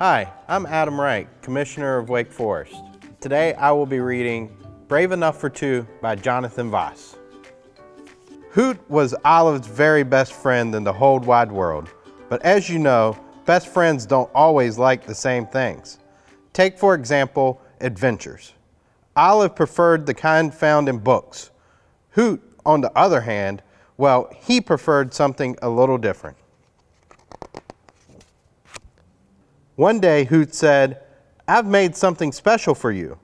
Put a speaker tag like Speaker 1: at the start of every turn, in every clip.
Speaker 1: Hi, I'm Adam Wright, Commissioner of Wake Forest. Today I will be reading Brave Enough for Two by Jonathan Voss. Hoot was Olive's very best friend in the whole wide world, but as you know, best friends don't always like the same things. Take, for example, adventures. Olive preferred the kind found in books. Hoot, on the other hand, well, he preferred something a little different. One day, Hoot said, "I've made something special for you,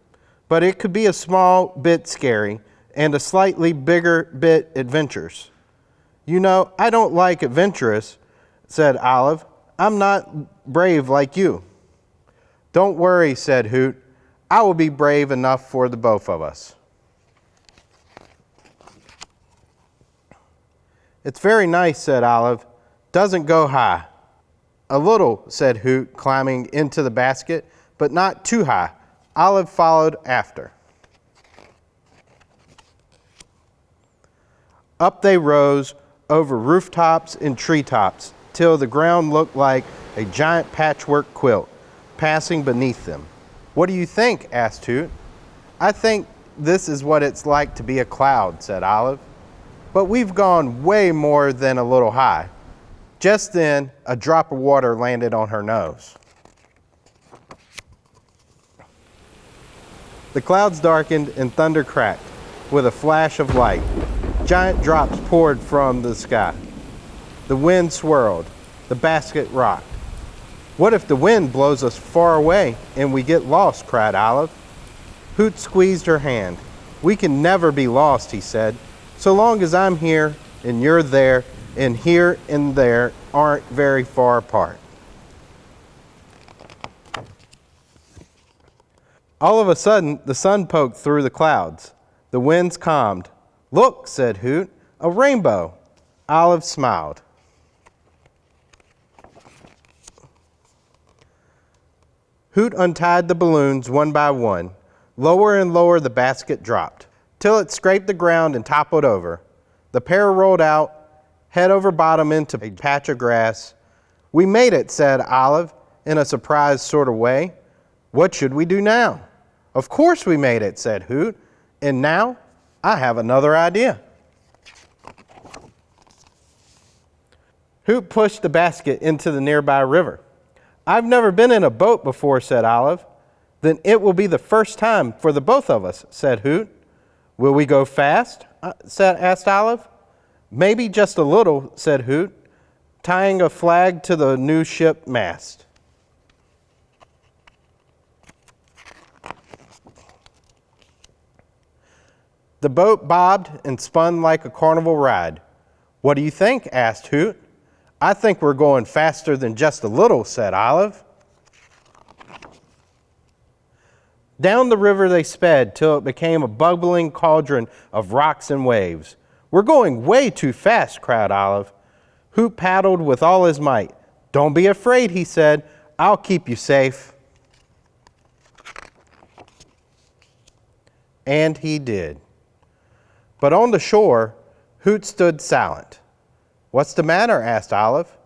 Speaker 1: but it could be a small bit scary and a slightly bigger bit adventurous." "You know, I don't like adventurous," said Olive. "I'm not brave like you." "Don't worry," said Hoot. "I will be brave enough for the both of us." "It's very nice," said Olive. "Doesn't go high." "A little," said Hoot, climbing into the basket, "but not too high." Olive followed after. Up they rose, over rooftops and treetops, till the ground looked like a giant patchwork quilt passing beneath them. "What do you think?" asked Hoot. "I think this is what it's like to be a cloud," said Olive. "But we've gone way more than a little high." Just then, a drop of water landed on her nose. The clouds darkened and thunder cracked with a flash of light. Giant drops poured from the sky. The wind swirled. The basket rocked. "What if the wind blows us far away and we get lost?" cried Olive. Hoot squeezed her hand. "We can never be lost," he said. "So long as I'm here and you're there, and here and there aren't very far apart." All of a sudden, the sun poked through the clouds. The winds calmed. "Look," said Hoot, "a rainbow." Olive smiled. Hoot untied the balloons one by one. Lower and lower the basket dropped, till it scraped the ground and toppled over. The pair rolled out, head over bottom into a patch of grass. "We made it," said Olive, in a surprised sort of way. "What should we do now?" "Of course we made it," said Hoot. "And now I have another idea." Hoot pushed the basket into the nearby river. "I've never been in a boat before," said Olive. "Then it will be the first time for the both of us," said Hoot. "Will we go fast?" asked Olive. "Maybe just a little," said Hoot, tying a flag to the new ship mast. The boat bobbed and spun like a carnival ride. "What do you think?" asked Hoot. "I think we're going faster than just a little," said Olive. Down the river they sped till it became a bubbling cauldron of rocks and waves. "We're going way too fast," cried Olive. Hoot paddled with all his might. "Don't be afraid," he said. "I'll keep you safe." And he did. But on the shore, Hoot stood silent. "What's the matter?" asked Olive.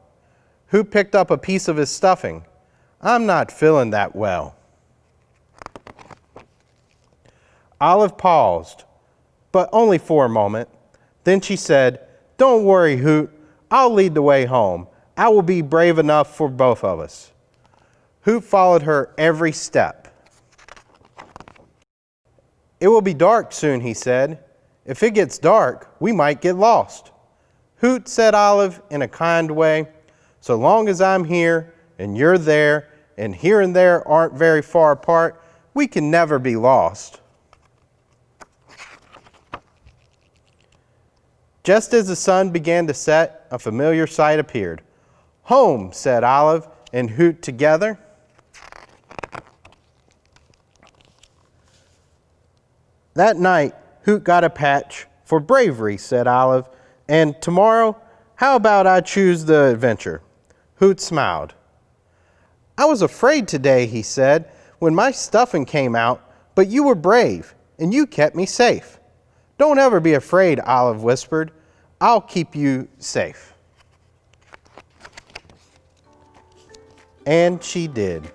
Speaker 1: Hoot picked up a piece of his stuffing. "I'm not feeling that well." Olive paused, but only for a moment. Then she said, "Don't worry, Hoot. I'll lead the way home. I will be brave enough for both of us." Hoot followed her every step. "It will be dark soon," he said. "If it gets dark, we might get lost." "Hoot," said Olive in a kind way, "so long as I'm here and you're there and here and there aren't very far apart, we can never be lost." Just as the sun began to set, a familiar sight appeared. "Home," said Olive and Hoot together. That night, Hoot got a patch for bravery, said Olive, "and tomorrow, how about I choose the adventure?" Hoot smiled. "I was afraid today," he said, "when my stuffing came out, but you were brave, and you kept me safe." "Don't ever be afraid," Olive whispered. I'll keep you safe. And she did.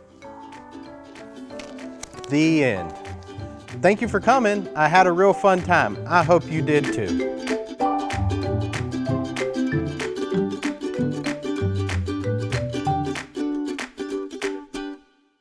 Speaker 1: The end. Thank you for coming. I had a real fun time. I hope you did too.